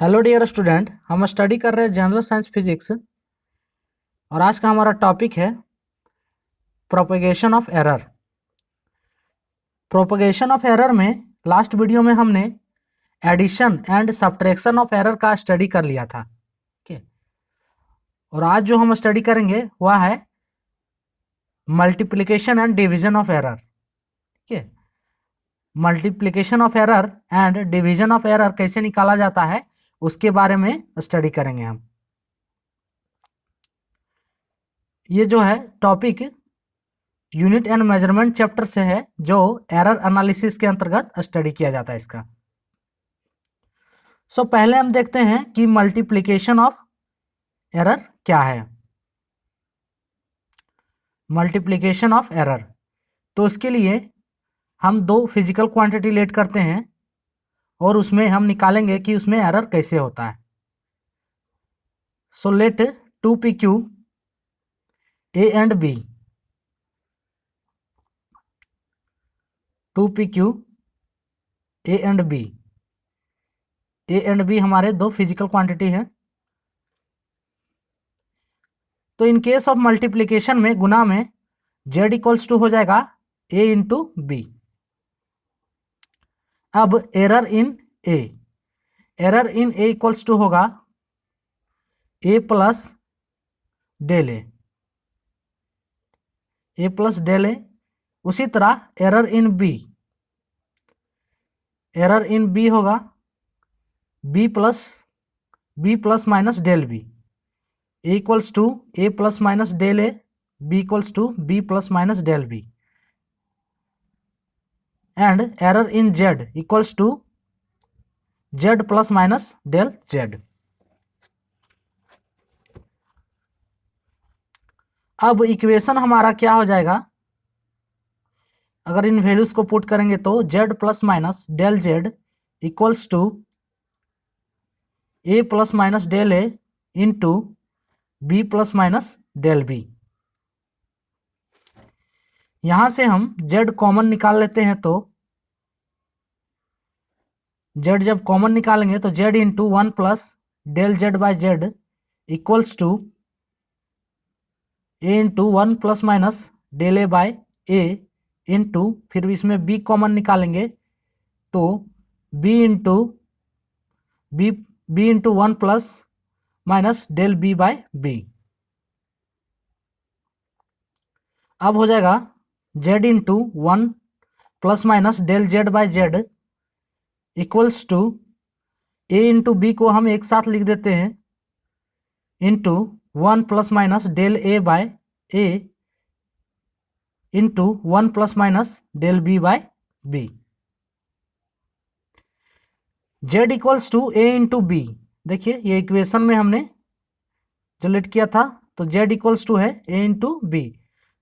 Hello dear student, हम study कर रहे हैं जनरल साइंस फिजिक्स और आज का हमारा टॉपिक है propagation of error. Propagation of error में लास्ट वीडियो में हमने addition and subtraction of error का स्टडी कर लिया था। ठीक है, और आज जो हम स्टडी करेंगे वह है multiplication and division of error. ठीक है, multiplication of error and division of error कैसे निकाला जाता है उसके बारे में स्टडी करेंगे हम। ये जो है topic unit and measurement chapter से है, जो एरर एनालिसिस के अंतर्गत स्टडी किया जाता है इसका। पहले हम देखते हैं कि मल्टीप्लिकेशन ऑफ एरर क्या है। मल्टीप्लिकेशन ऑफ एरर, तो उसके लिए हम दो फिजिकल क्वांटिटी लेट करते हैं और उसमें हम निकालेंगे कि उसमें एरर कैसे होता है। Let 2pq a and b, 2pq a and b, a and b हमारे दो फिजिकल क्वांटिटी है। तो इन केस ऑफ मल्टीप्लिकेशन में गुना में z इक्वल्स टू हो जाएगा a इंटू बी। अब error in a, error in a equals to होगा a plus del a plus del a. उसी तरह error in b, error in b होगा b plus minus del b, equals to a plus minus del a, b equals to b plus minus del b. And error in z equals to z plus minus del z। अब equation हमारा क्या हो जाएगा, अगर इन values को put करेंगे तो z plus minus del z equals to a plus minus del A into b plus minus del B. यहां से हम z कॉमन निकाल लेते हैं, तो z जब कॉमन निकालेंगे तो z into 1 plus del z by z equals to a into 1 plus minus del A by A into, फिर इसमें b कॉमन निकालेंगे तो b into 1 plus minus del b by B. अब हो जाएगा z into 1 plus minus del z by z equals to a into B को हम एक साथ लिख देते हैं into 1 plus minus del A by A into 1 plus minus del B by B. z equals to a into B, देखिए ये equation में हमने जो लेट किया था तो z इक्वल्स टू है a इंटू बी।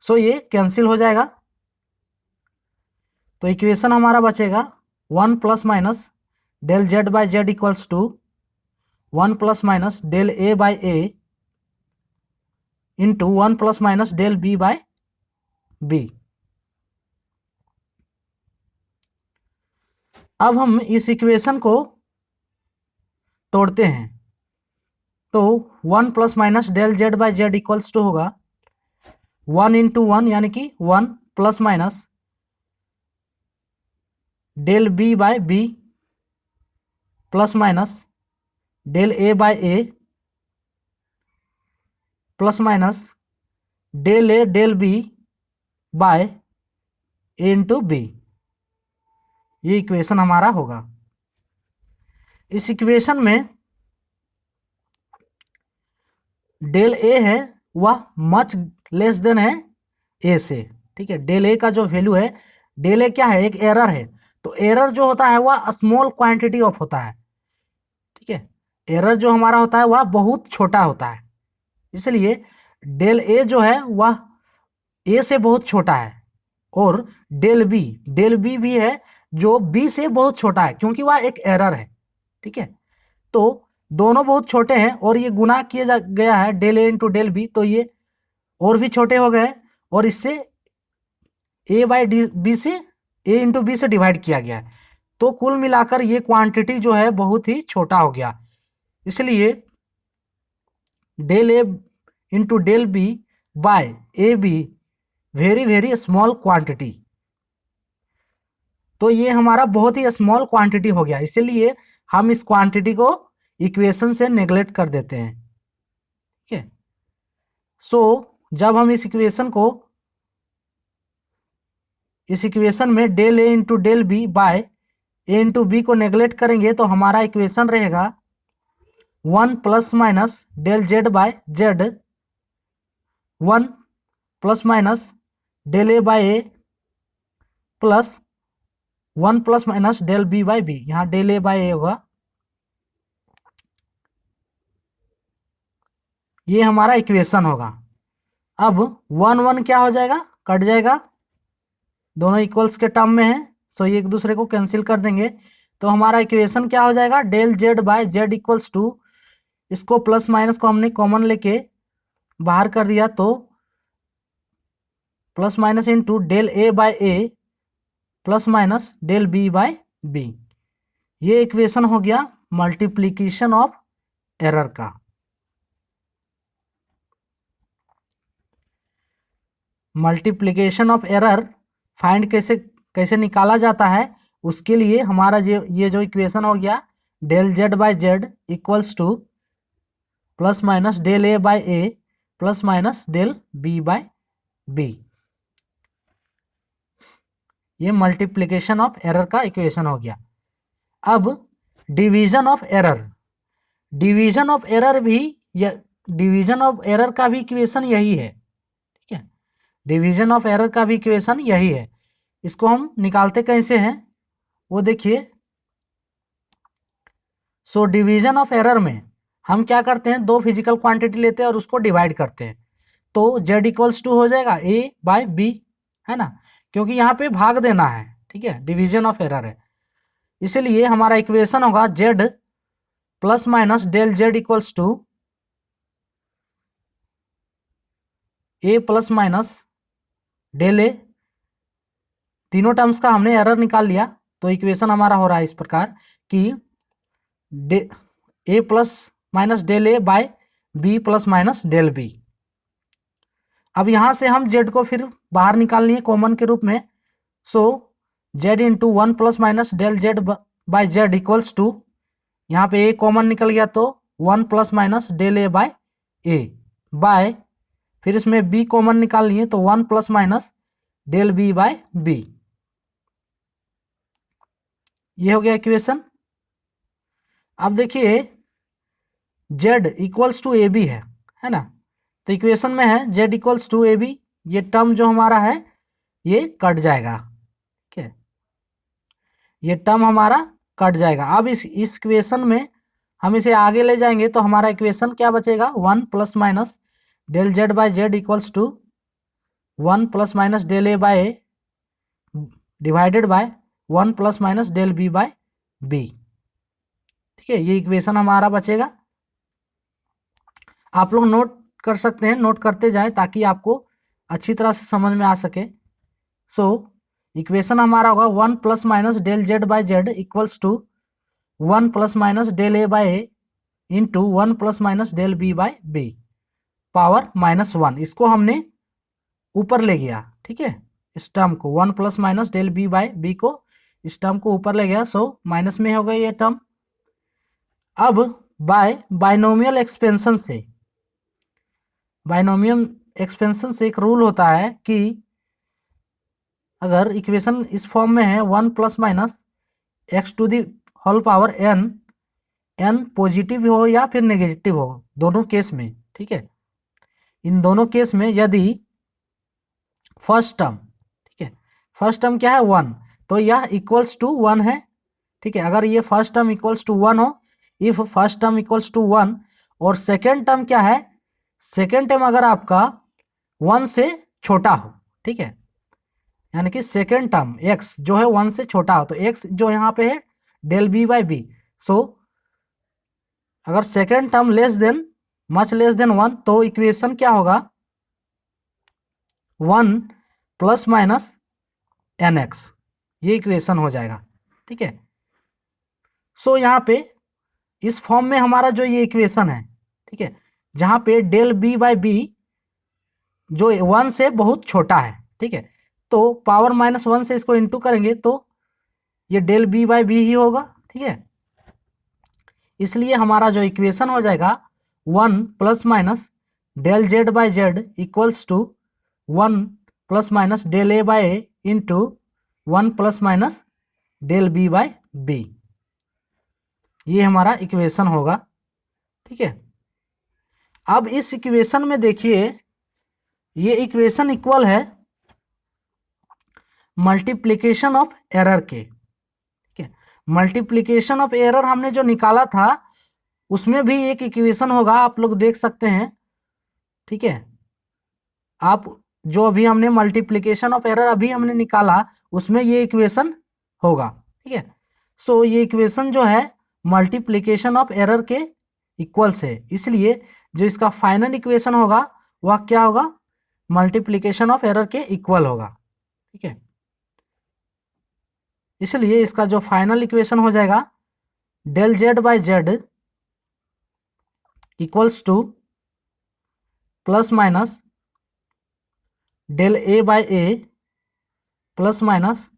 ये कैंसिल हो जाएगा, तो इक्वेशन हमारा बचेगा 1 plus minus del z by z equals to 1 plus minus del a by A into 1 plus minus del b by B. अब हम इस इक्वेशन को तोड़ते हैं, तो 1 plus minus del z by z equals to होगा 1 इंटू 1 यानी कि 1 plus minus del b by B plus minus del a by A plus minus del A del B by A into B. ये equation हमारा होगा। इस equation में del ए है वह मच लेस देन है ए से। ठीक है, डेल ए का जो वैल्यू है, डेल ए क्या है, एक एरर है, तो एरर जो होता है वह स्मॉल क्वांटिटी ऑफ होता है। ठीक है, एरर जो हमारा होता है वह बहुत छोटा होता है, इसलिए डेल ए जो है वह ए से बहुत छोटा है, और डेल बी भी है जो बी से बहुत छोटा है, क्योंकि वह एक एरर है। ठीक है, तो दोनों बहुत छोटे हैं और ये गुना किया गया है del A into del B, तो ये और भी छोटे हो गए और इससे ए बाई डी बी से ए इंटू बी से डिवाइड किया गया है, तो कुल मिलाकर ये क्वांटिटी जो है बहुत ही छोटा हो गया। इसलिए del A into del B by A B very very small quantity. तो ये हमारा बहुत ही स्मॉल क्वांटिटी हो गया, इसीलिए हम इस क्वांटिटी को इक्वेशन से नेग्लेक्ट कर देते हैं। ठीक है, सो जब हम इस इक्वेशन में del A into del B by A into B को नेग्लेक्ट करेंगे तो हमारा इक्वेशन रहेगा 1 plus minus del Z by z, 1 plus minus del A by a plus 1 plus minus del B by b. यहाँ del A by a होगा, ये हमारा equation होगा। अब 1 1 क्या हो जाएगा, कट जाएगा, दोनों इक्वल्स के टर्म में है, सो ये एक दूसरे को कैंसिल कर देंगे। तो हमारा इक्वेशन क्या हो जाएगा, del Z by Z equals to, इसको प्लस माइनस को हमने कॉमन लेके बाहर कर दिया, तो plus minus into del A by a plus minus del B by b. ये इक्वेशन हो गया मल्टीप्लीकेशन ऑफ एरर का। मल्टीप्लिकेशन ऑफ एरर फाइंड कैसे निकाला जाता है, उसके लिए हमारा ये जो इक्वेशन हो गया del Z by Z equals to plus minus del A by a plus minus del B by b, ये मल्टीप्लिकेशन ऑफ एरर का इक्वेशन हो गया। अब division of error, division of error भी, डिवीजन ऑफ एरर का भी equation यही है। ठीक है, डिवीजन ऑफ एरर का भी इक्वेशन यही है। इसको हम निकालते कैसे हैं वो देखिए। सो डिवीजन ऑफ एरर में हम क्या करते हैं, दो फिजिकल क्वांटिटी लेते हैं और उसको डिवाइड करते हैं, तो z इक्वल्स टू हो जाएगा a बाय बी, है ना, क्योंकि यहाँ पे भाग देना है। ठीक है, डिवीजन ऑफ एरर है, इसलिए हमारा इक्वेशन होगा z plus minus del z equals to a plus minus del a, तीनों टर्म्स का हमने एरर निकाल लिया, तो इक्वेशन हमारा हो रहा है इस प्रकार कि a plus minus del A by b plus minus del b. अब यहां से हम जेड को फिर बाहर निकालनी है कॉमन के रूप में, so z into 1 plus minus del Z by Z equals to, यहाँ पे ए कॉमन निकल गया तो 1 plus minus del A by a by, फिर इसमें बी कॉमन निकालनी है तो 1 plus minus del B by b, ये हो गया इक्वेशन। अब देखिए z equals to a b है ना, तो इक्वेशन में है z equals to a b, ये टर्म जो हमारा है ये कट जाएगा। ठीक है, ये टर्म हमारा कट जाएगा। अब इस इक्वेशन में हम इसे आगे ले जाएंगे तो हमारा इक्वेशन क्या बचेगा, 1 plus minus del Z by Z equals to 1 plus minus del A by A divided by 1 plus minus del B by B. ठीक है, ये इक्वेशन हमारा बचेगा। आप लोग नोट कर सकते हैं, नोट करते जाएं ताकि आपको अच्छी तरह से समझ में आ सके। सो इक्वेशन हमारा होगा 1 plus minus del Z by Z equals to 1 plus minus del A by A into 1 plus minus del B by B power -1, इसको हमने ऊपर ले गया। ठीक है, इस टर्म को 1 plus minus del B by B को, इस टर्म को ऊपर ले गया, सो माइनस में हो गया ये टर्म। अब बायनोमियल एक्सपेंशन से, बायनोमियल एक्सपेंशन से एक रूल होता है कि अगर इक्वेशन इस फॉर्म में है 1 plus minus X to the whole power n, n positive हो या फिर नेगेटिव हो, दोनों केस में। ठीक है, इन दोनों केस में यदि फर्स्ट टर्म, ठीक है, फर्स्ट टर्म क्या है 1, तो यह इक्वल्स टू 1 है। ठीक है, अगर ये फर्स्ट टर्म इक्वल्स टू 1 हो, if first term equals to 1, और सेकेंड टर्म क्या है, सेकेंड टर्म अगर आपका 1 से छोटा हो, ठीक है, यानी कि सेकेंड टर्म x जो है 1 से छोटा हो, तो x जो यहाँ पे है डेल बी बाई बी, सो अगर second term much less than 1, तो इक्वेशन क्या होगा 1 प्लस माइनस एन एक्स, ये इक्वेशन हो जाएगा। ठीक है, सो यहाँ पे इस फॉर्म में हमारा जो ये इक्वेशन है, ठीक है, जहां पे डेल बी बाई बी जो 1 से बहुत छोटा है, ठीक है, तो पावर -1 से इसको इंटू करेंगे तो ये डेल बी बाई बी ही होगा, ठीक है। इसलिए हमारा जो इक्वेशन हो जाएगा 1 plus minus del Z by Z equals to 1 plus minus del A by A into 1 plus minus del B by B, ये हमारा इक्वेशन होगा, ठीक है। अब इस इक्वेशन में देखिए, ये इक्वेशन इक्वल है मल्टीप्लिकेशन ऑफ एरर के, ठीक है। मल्टीप्लिकेशन ऑफ एरर हमने जो निकाला था उसमें भी एक इक्वेशन होगा, आप लोग देख सकते हैं, ठीक है। आप जो अभी हमने मल्टीप्लिकेशन ऑफ एरर अभी हमने निकाला उसमें ये इक्वेशन होगा, ठीक है। सो ये इक्वेशन जो है मल्टीप्लिकेशन ऑफ एरर के इक्वल्स है, इसलिए जो इसका फाइनल इक्वेशन होगा वह क्या होगा, मल्टीप्लिकेशन ऑफ एरर के इक्वल होगा, ठीक है। इसलिए इसका जो फाइनल इक्वेशन हो जाएगा del Z by Z equals to plus minus del A by A plus minus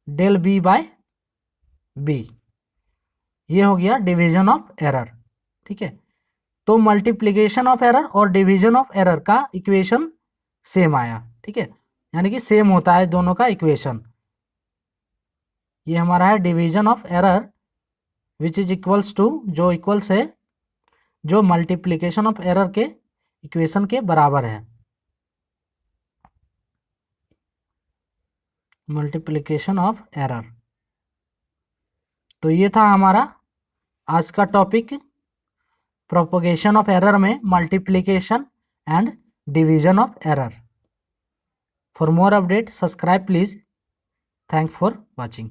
del B by B, ये हो गया डिवीजन ऑफ एरर, ठीक है। तो मल्टीप्लिकेशन ऑफ एरर और डिवीजन ऑफ एरर का इक्वेशन सेम आया, ठीक है, यानी कि सेम होता है दोनों का इक्वेशन। ये हमारा है division of error which is equals to, जो इक्वल्स है जो मल्टीप्लिकेशन ऑफ एरर के इक्वेशन के बराबर है, मल्टीप्लिकेशन ऑफ एरर। तो ये था हमारा आज का टॉपिक, प्रोपगेशन ऑफ एरर में multiplication and division of error. For more update subscribe please. Thanks for watching.